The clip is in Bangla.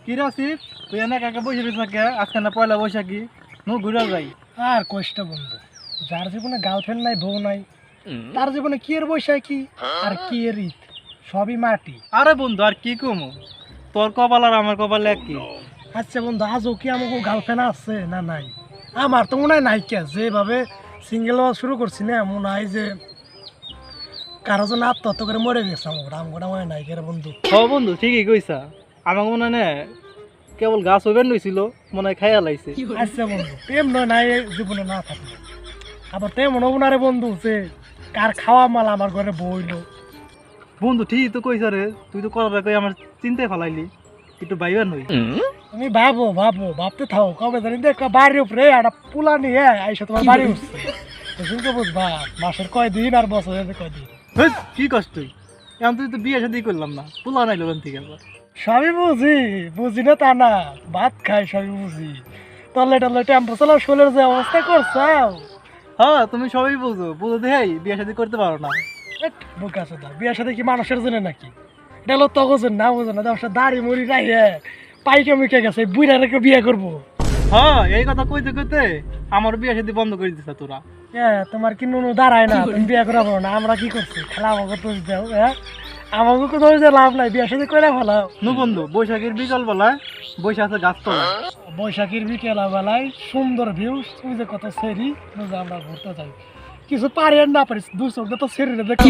কি রাসিফ তুই এনে কাকে বসে রয়েছ কে আজকে না পয়লা বৈশাখী নু ঘুরে যাই আর কষ্ট বন্ধু, যার জীবনে গার্লফ্রেন্ড নাই, বউ নাই, তার জীবনে কি এর বৈশাখী আর কি এর ঈদ, সবই মাটি। আরে বন্ধু আর কি কমু, তোর কপাল আর আমার কপাল এক কি? আচ্ছা বন্ধু, আজও কি আমাকে গার্লফ্রেন্ড আছে না নাই? আমার তো মনে হয় নাই। কে যেভাবে সিঙ্গেল হওয়া শুরু করছি না, মনে হয় যে কারো জন্য আত্মহত্যা করে মরে গেছে। আমার মনে নাই কে রে বন্ধু। হ বন্ধু ঠিকই কইছা, আমার মনে হয় না কেবল গাছ ওভেন রয়েছিল, মনে হয় খাইয়া লাইছে। আচ্ছা বন্ধু, প্রেম নয় নাই জীবনে না থাকলো, আবার তেমন হবো না রে বন্ধু যে কার খাওয়া মাল আমার ঘরে বইলো। বন্ধু ঠিকই তো কইছা রে, তুই তো করার কই আমার চিন্তায় ফেলাইলি, একটু বাইবার নই। তুমি ভাবো ভাবো ভাবতে থাও, কবে জানি দেখো বাড়ির উপরে একটা পোলা নিয়ে আইসা তোমার বাড়ি উঠছে, শুনতে বুঝবা মাসের কয়দিন আর বছরের কয়দিন। হেই, কি কষ্ট তুই এখন তুই তো বিয়ে শাদি করলাম না, পোলা নাই লোন থেকে আবার। সবই বুঝি, বুঝি না তা না, ভাত খাই সবই বুঝি। তলে টলে টেম্পো চালাও, শোলের যে অবস্থা করছাও। হ্যাঁ তুমি সবই বুঝো, বুঝো দেখাই বিয়ে শাদি করতে পারো না। বোকা চোদা, বিয়ের সাথে কি মানুষের জন্য নাকি? এটা হলো তগজের না, বোঝো না? দশটা দাড়ি মুড়ি রাইয়ে পাইকে মুখে গেছে, বুড়া রেখে বিয়ে করবো। হ্যাঁ এই কথা কইতে কইতে আমার বিয়ে শাদি বন্ধ করে দিছা তোরা। হ্যাঁ, তোমার কি নুনু দাঁড়ায় না, তুমি বিয়ে করা পারো না? আমরা কি করছি? খেলা আমাকে দোষ দাও। হ্যাঁ, আমাকে কোনো দোষ দিয়ে লাভ নাই, বিয়ে সাথে করে ফেলাও। নু বন্ধু বৈশাখের বিকাল বেলায় বসে আছে গাছতলায়। বৈশাখীর বিকেলা বেলায় সুন্দর ভিউ, তুমি যে কত সেরি, আমরা ঘুরতে যাই, কিছু পারি আর না পারিস, দু চোখ তো সেরি দেখি।